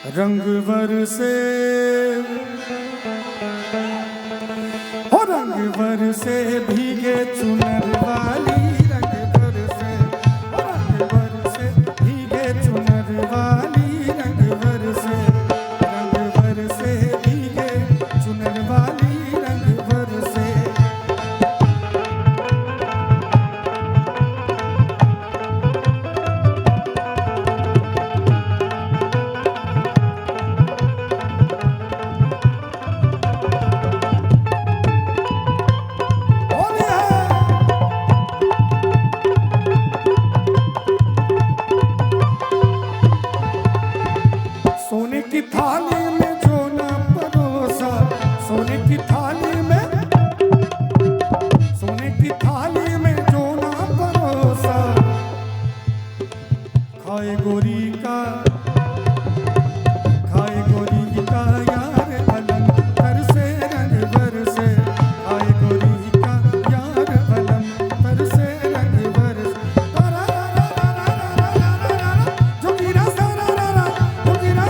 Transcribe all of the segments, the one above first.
रंग बरसे हो रंग बरसे भीगे चुनर वाली रंग बरसे हो रंग बरसे भीगे चुनर वाली रंग बरसे भीगे चुनर वाली रंग बरसे। सोने की थाली में जो ना परोसा सोने की थाली में जो ना परोसा खाए गोरी का यार बलम तर से रंग बरसे खाए गोरी का यार बलम तर से रंग बरसे जो गिरा सारा जो गिरा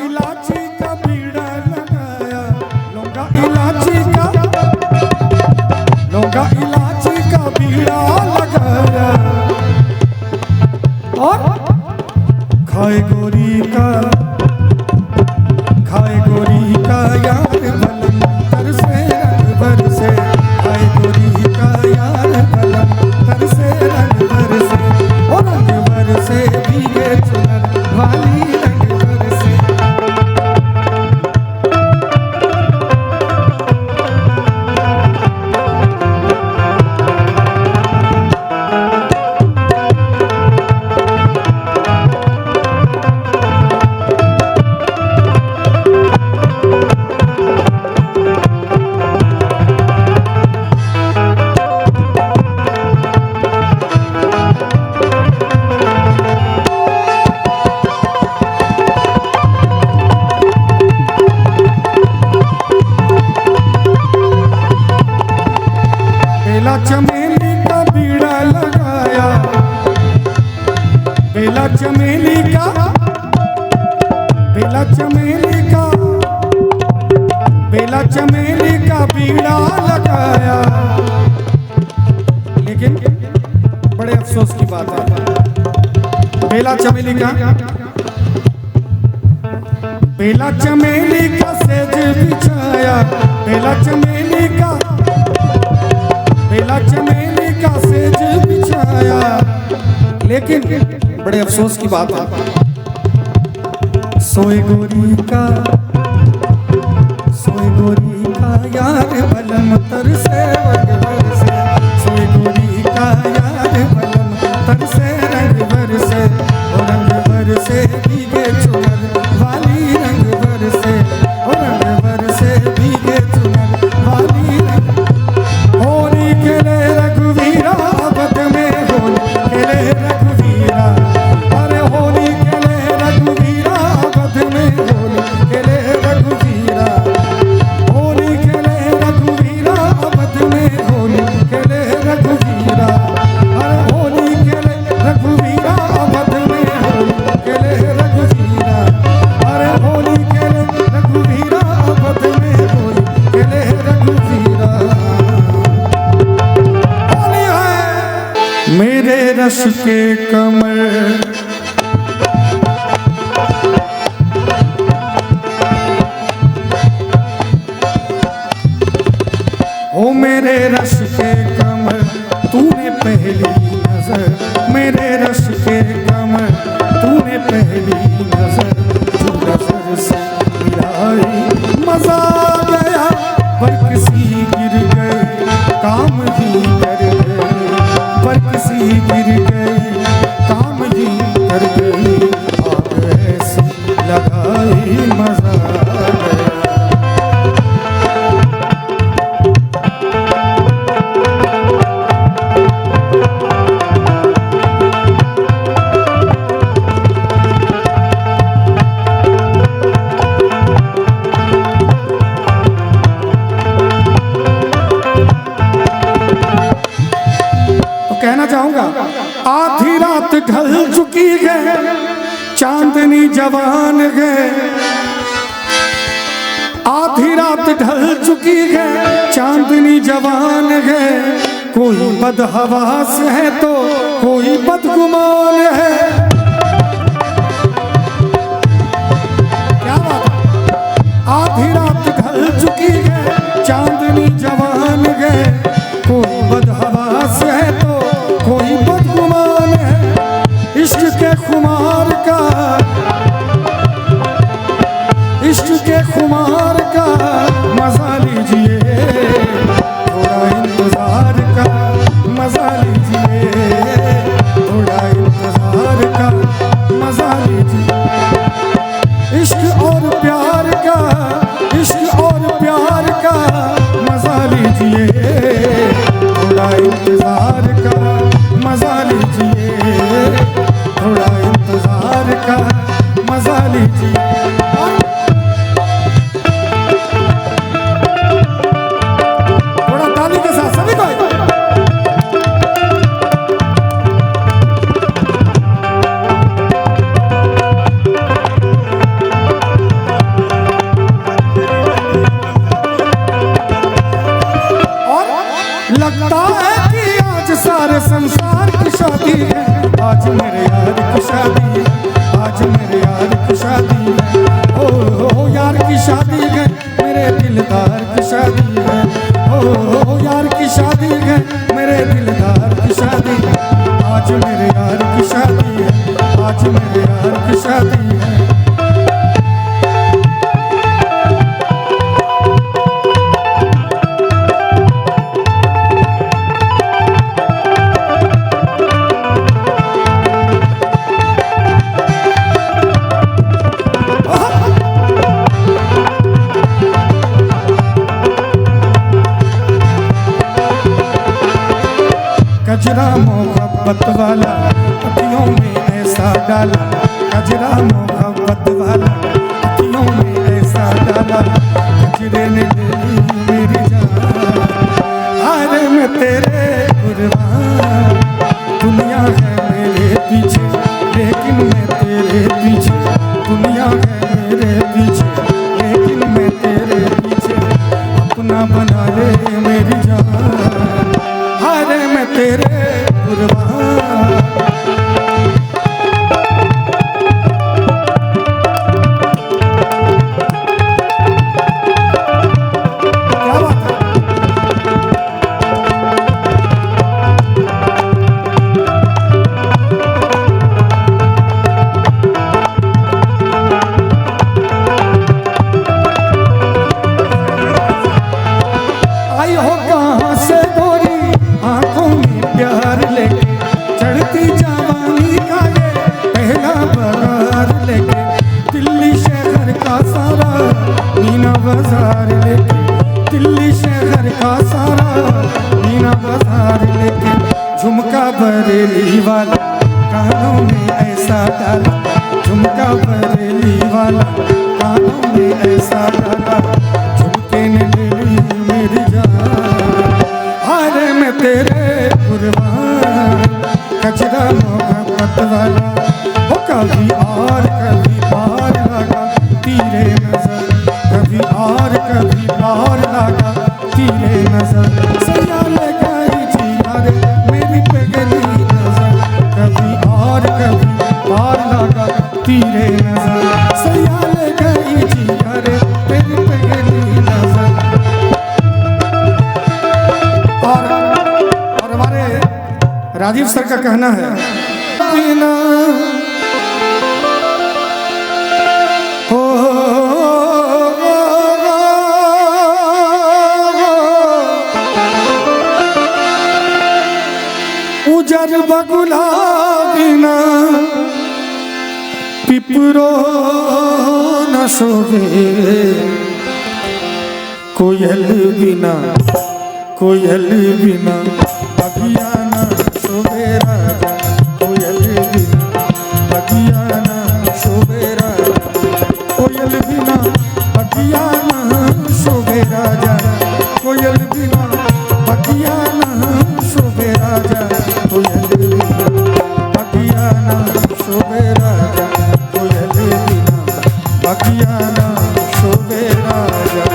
इलायची का बीड़ा लगाया लौंगा इलायची का बीड़ा लगाया और खाए गोरी का यार बलम तर से रंग बरसे खाए गोरी का यार बलम तर से रंग बरसे और रंग बरसे भीगे चुनर वाली रंग बरसे। बेला चमेली का बीड़ा लगाया बेला चमेली का बीड़ा लगाया लेकिन बड़े अफसोस की बात है बेला चमेली का सेज बिछाया बेला चमेली का सेज बिछाया लेकिन बड़े अफसोस की बात है सोए गोरी का यार बलम तर से रंग बरसे सोए गोरी का यार बलम तर से रंग बरसे और रंग बरसे भीगे चुनर वाली रंग बरसे और रंग बरसे भीगे चुनर वाली रंग होली खेले रघुवीरा बद में होली खेले रघुवीरा अरे होली खेले रघुवीरा बद में होली खेले रघुवीरा होली खेले रघुवीरा बद में होली खेले रघुवीरा अरे होली खेले रघुवीरा बद में होली खेले रघुवीरा अरे होली खेले रघुवीरा बद में होली खेले रघुवीरा। मेरे रस के कमर ओ मेरे रस के कमर तूने पहली नजर में गिर गई, काम ही कर गई, आग ऐसी लगाई मजा आ गया। कहना चाहूंगा, आधी रात ढल चुकी है, चांदनी जवान है। आधी रात ढल चुकी है, चांदनी जवान है। कोई बदहवास है तो कोई बदगुमान है। क्या बात है? आधी रात ढल चुकी है, चांदनी जवान है। कोई बदहवास है तो कोई बदगुमान है। इश्क के खुमार का, इश्क के खुमार का मजा लीजिए, थोड़ा इंतजार का मजा लीजिए, थोड़ा इंतजार का मजा लीजिए। इश्क और प्यार का, इश्क और प्यार का मजा लीजिए, थोड़ा इंतजार का मजा लीजिए, थोड़ा इंतजार का मजा लीजिए। थोड़ा ताली के साथ सभी को। लगता है कि आज सारे संसार की शादी है, आज मेरे यार की शादी है, आज मेरे यार की शादी है। ओ यार की शादी है, मेरे दिलदार की शादी है। ओ यार की शादी है, मेरे दिलदार की शादी है। आज मेरे यार की शादी है, आज मेरे यार की शादी है। कजरा मोहब्बत वाला अखियों में ऐसा डाला, कजरा मोहब्बत वाला अखियों में ऐसा डाला। कजरे ने ले ली मेरी जान, अरे मैं तेरे कुर्बान। दुनिया है मेरे पीछे, लेकिन मैं तेरे पीछे। दुनिया है मेरे पीछे, लेकिन मैं तेरे पीछे। अपना बना ले मेरी जान, अरे मैं तेरे कुर्बान। क्या बात है? आई हो कहाँ से गोरी, आंखों में प्यार लेके, चढ़ती जवानी का ये पहला बहार लेके। दिल्ली शहर का सारा मीना बाजार लेके, दिल्ली शहर का सारा मीना बाजार लेके। झुमका बरेली वाला कानों में ऐसा डाला, झुमका बरेली वाला कानों में ऐसा डाला। झुमके ने ले ली मेरी जान, अरे मैं तेरे कुर्बान। कजरा मोहब्बत वाला वो कभी और कभी और लगा तीरे नजर, कभी और कभी और लगा तीरे नजर। सया ले गई जी अरे मेरी पे गली नजर, कभी और लगा तीरे नजर। सया ले गई जी अरे मेरी पे गली नजर। और हमारे राजीव सर का कहना है, बिना जर बगुला बिना पिपरो न सोवे, कोयल बिना बगिया न सोवे राजा, कोयल बिना बगिया न सोवे राजा, कोयल बिना बगिया न सोवे राजा, कोयल बिना बगिया न सोवे राजा, कोयल बिना बगिया न सोवे राजा, कोयल बिना बगिया न सोवे राजा।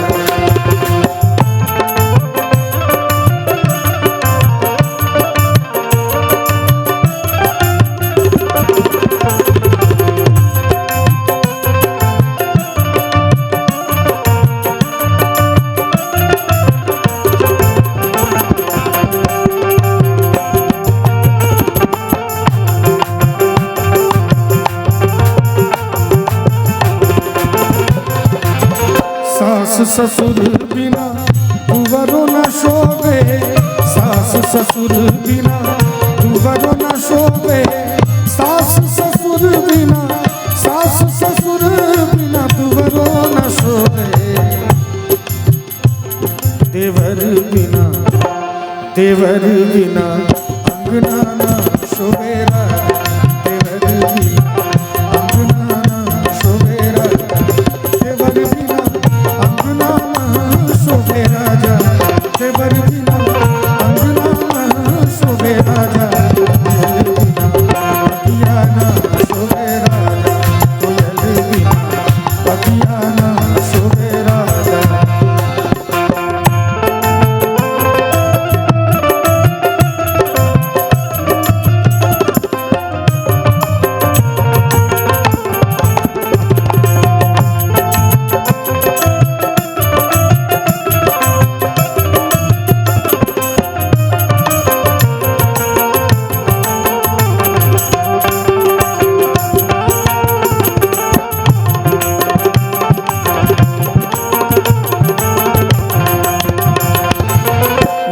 सास ससुर बिना दुवरो न शोभे, सास ससुर बिना दुवरो न शोभे, सास ससुर बिना दुवरो न शोभे, देवर बिना अंगना न शोभे राजा, देवर बिना अंगना न शोभे राजा, देवर बिना अंगना न शोभे राजा, देवर बिना अंगना न शोभे राजा, कोयल बिना बगिया न शोभे राजा, कोयल बिना बगिया न शोभे राजा।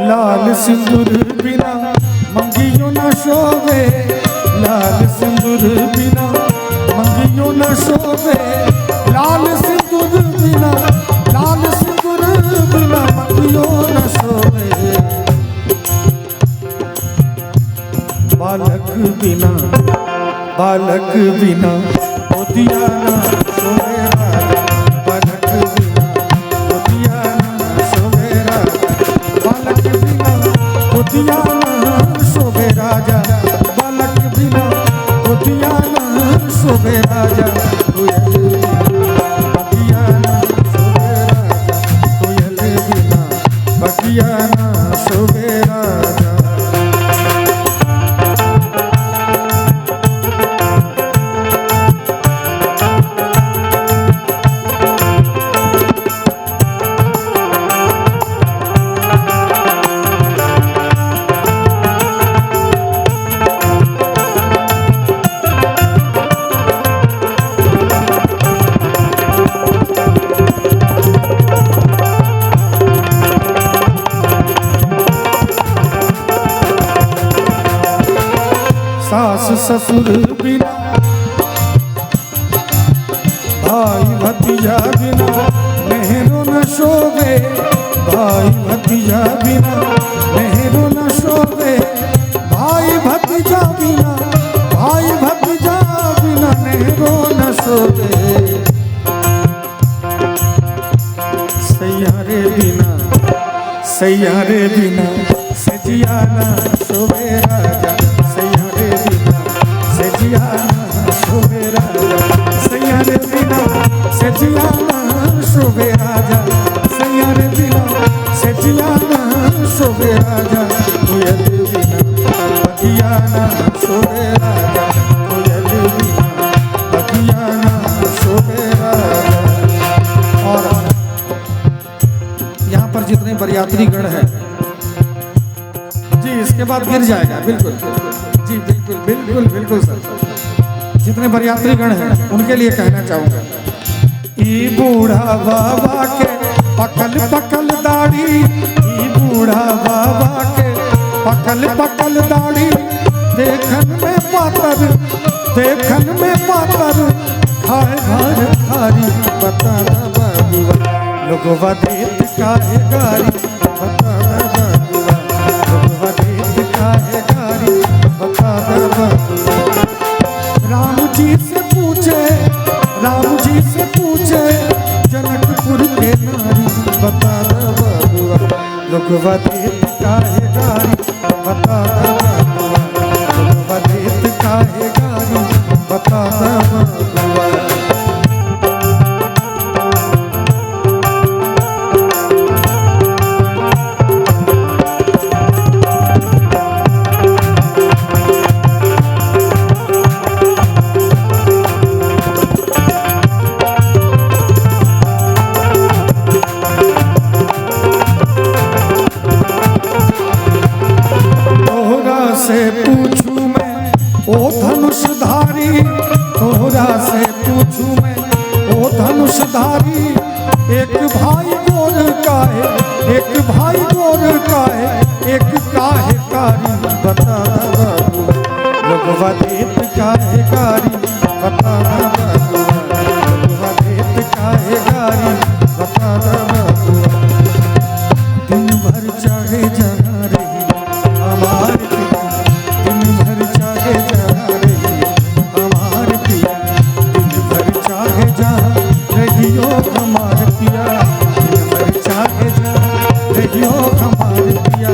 लाल सिंदूर बिना मंगियो न शोभे, लाल सिंदूर बिना मंगियो न शोभे, लाल सिंदूर बिना मंगियो न शोभे, बालक बिना मोतिया न शोभे राजा, बालक बिना मोतिया न शोभे राजा, बालक बिना मोतिया न शोभे राजा, बालक बिना मोतिया न शोभे राजा, कोयल बिना बगिया न शोभे राजा, कोयल बिना बगिया न शोभे राजा। सास ससुर बिना भाई भतीजा बिना मेहरो न शोभे, भाई भतीजा बिना मेहरो न शोभे, भाई भतीजा बिना मेहरो न शोभे, सैयारे बिना सजिया न शोभे राजा, सैयारे बिना सजिया न शोभे राजा, सैयारे बिना सजिया न शोभे राजा, सैयारे बिना सजिया न शोभे राजा, कोयल बिना बगिया न शोभे राजा, कोयल बिना बगिया न शोभे राजा। और यहाँ पर जितने बरियात्री गण हैं जी, इसके बाद गिर जाएगा, बिल्कुल जी, बिल्कुल सर, जितने बरियात्री गण हैं उनके लिए कहना चाहूंगा, ई बूढ़ा बाबा के पकल दाढ़ी, ई बूढ़ा बाबा के पकल दाढ़ी, देखन में पातर, देखन में पातर, खाए घर खारी, बता बबुआ लोगवा देत काहे गारी, बता बबुआ लोगवा देत काहे गारी, बता बबुआ। राम जी से पूछे, राम जी से पूछे जनकपुर के नारी, बता बबुआ लोगवा देत काहे गारी, बता बबुआ लोगवा देत काहे गारी, बता बबुआ। से पूछूं मैं ओ धनुषधारी, तोहरा से पूछूं मैं ओ धनुषधारी, एक भाई गोर का है, एक भाई गोर का है, एक काहे कारी, बता बबुआ लोगवा देत काहे गारी, बता बबुआ लोगवा देत काहे गारी, बता बबुआ। दिन भर चाहे जहाँ रही हमार पिया, दिन भर चाहे जहाँ रही हमार पिया, दिन भर चाहे जहाँ रहियो हमार पिया, दिन भर चाहे जहाँ रहियो हमार पिया।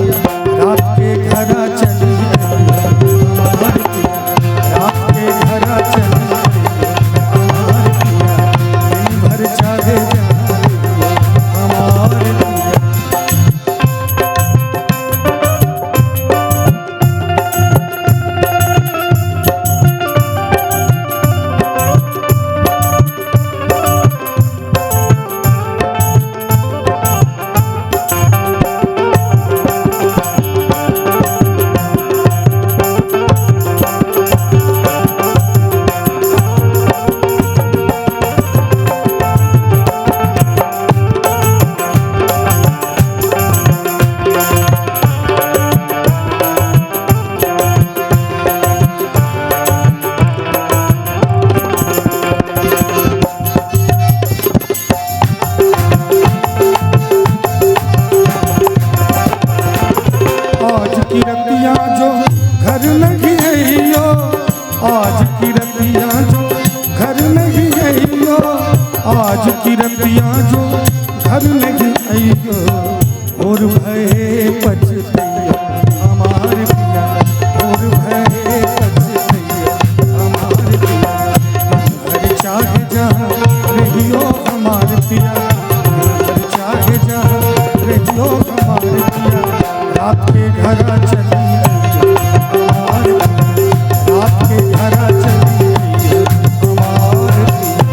रात के घरा चली हमार पिया, रात के घरा चली हमार पिया, दिन भर चाहे जहाँ रहियो हमार पिया। की रतिया जो घर नहीं आइयो, आज की रतिया जो घर नहीं आइयो, आज की रतिया जो घर नहीं आइयो, और भय पछतैया हमार पिया, और भय पछतैया हमार पिया। घर चाहे जहाँ रहियो हमार पिया, घर चाहे जहाँ रहियो हमार पिया। रात के घरा चली हमार पिया, रात के घरा चली हमार पिया।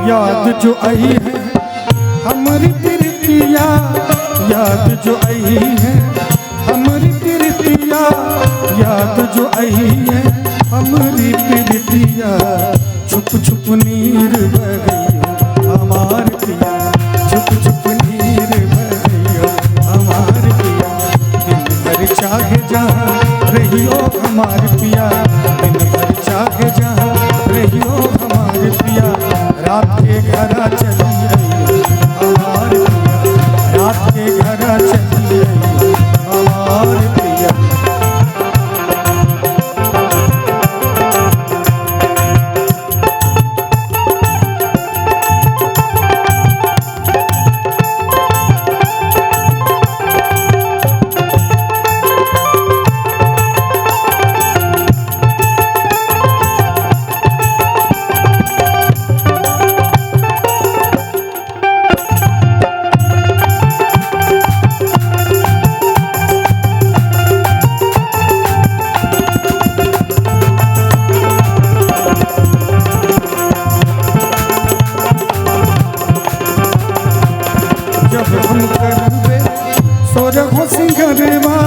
याद जो आई है हमारी प्रीतिया, याद जो आई है हमारी प्रीतिया, याद जो आई है हमारी प्रीतिया। छुप छुप नीर बह गई हमार पिया, छुप छुप नीर बह गई हमार पिया। दिन भर चाहे जहाँ रहियो हमार पिया, दिन भर चाहे जहाँ रहियो हमार पिया। रात के घरा चली हमार पिया, रात के घरा चली हमार पिया। हम करबे सोरहो सिंगरवा,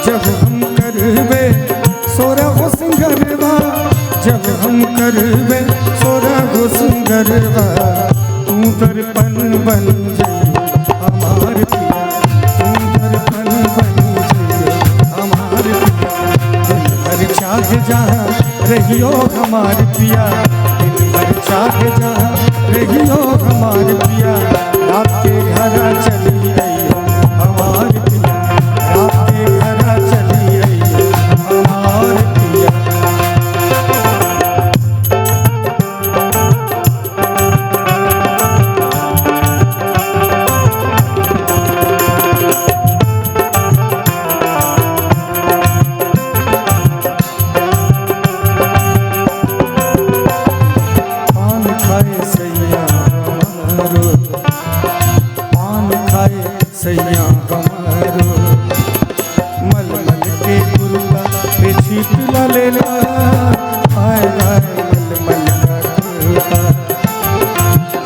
जब हम करबे सोरहो सिंगरवा, जब हम करबे सोरहो सिंगरवा। तू दर्पण बन जइयो हमार पिया, तू दर्पण बन जइयो हमार पिया। दिन भर चाहे जहाँ रहियो हमार पिया, दिन भर चाहे जहाँ रहियो हमार पिया। रात के घर चली आइयो हमार पिया, रात के घर चली आइयो हमार पिया। पान खाए सैया हमारो, पान खाए सैया हमारो, मलमल के कुर्ता पे छीट ला लेला। हाय हाय मलमल का कुर्ता,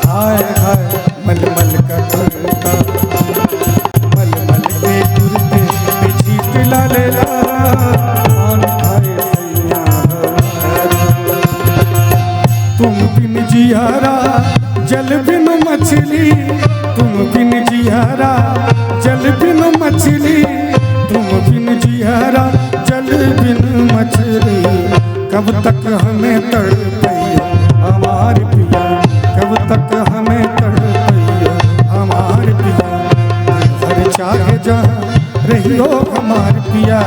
हाय हाय मलमल का कुर्ता, मलमल के कुर्ते पे छीट ला लेला। पान खाए सैया हमारो, तुम बिन जियारा जल बिन मछली, तुम बिन जियारा जल बिन मछली, तुम बिन जियारा जल बिन मछली। कब तक हमें तड़पइयो हमार पिया, कब तक हमें तड़पइयो हमार पिया। दिन भर चाहे जहाँ रहियो हमार पिया,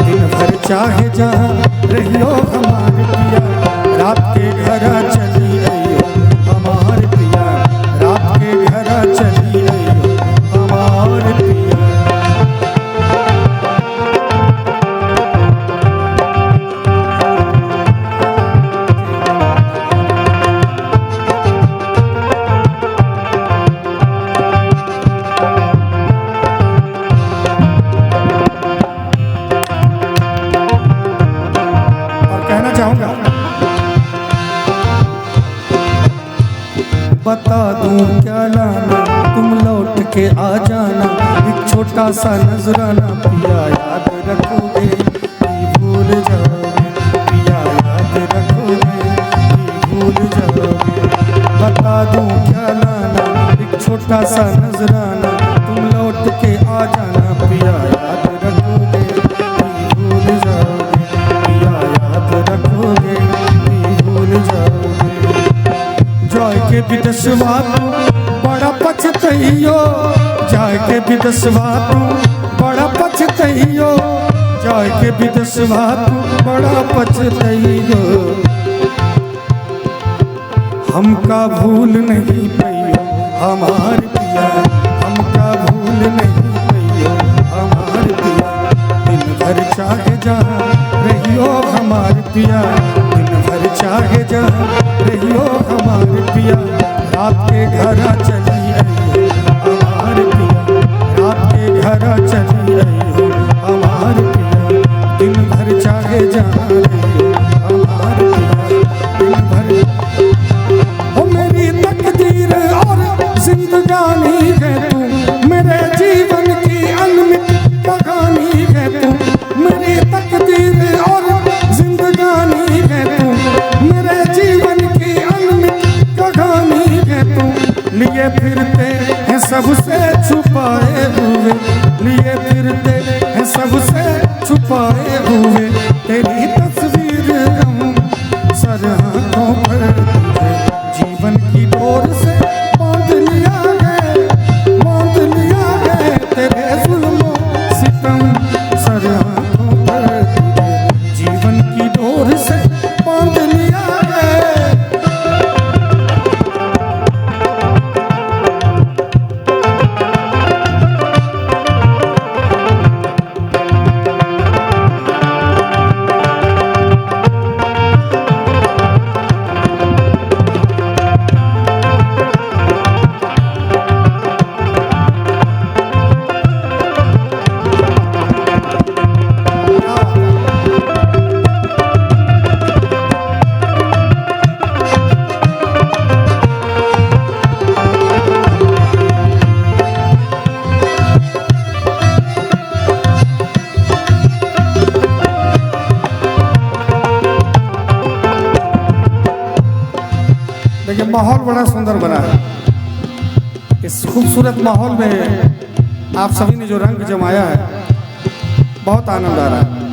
दिन भर चाहे जहाँ रहियो हमार पिया। रात के घर चली आइयो हमार पिया, रात के घर चली आइयो हमार पिया। और कहना चाहूँगा, बता दूं क्या लाना तुम लौट के आ जाना। एक छोटा सा नजराना पिया याद रखोगे कि भूल जाओगे, पिया याद रखोगे कि भूल जाओगे। बता दूं क्या लाना एक छोटा सा नजराना, तुम लौट के आ जाना। पिया याद रखोगे कि भूल जाओगे, पिया याद रखोगे कि भूल जाओगे। जाय के विदेशवा तू बड़ा पछतइयो, जाय के विदेशवा तू बड़ा पछतइयो, जाय के विदेशवा तू बड़ा पछतइयो। हमका भूल नहीं पइयो हमार पिया, हमका भूल नहीं पइयो हमार पिया। दिन भर चाहे जहाँ रहियो हमार पिया, दिन भर चाहे जहाँ रहियो हमार पिया। रात के घर चली आइयो हमार पिया, रात के घर चली आइयो हमार पिया। दिन भर चाहे जहाँ रहियो हमार पिया, दिन भर। ओ मेरी तकदीर और जिंदगानी है तू, मेरे जीवन की अनमित कहानी है तू। मेरी तकदीर और जिंदगानी है तू, मेरे जीवन की अनमित कहानी है तू। लिए फिरते हैं सबसे छुपाए हुए, लिए फिरते हैं सबसे छुपाए हुए। तेरी तस्वीर हम सर हाथों पर तुझे जीवन की डोर से बांध लिया है, बांध लिया है। तेरे जुल्मों सितम सर हाथों पर तुझे जीवन की डोर से बांध लिया है। देखिए माहौल बड़ा सुंदर बना है। इस खूबसूरत माहौल में आप सभी ने जो रंग जमाया है, बहुत आनंद आ रहा है।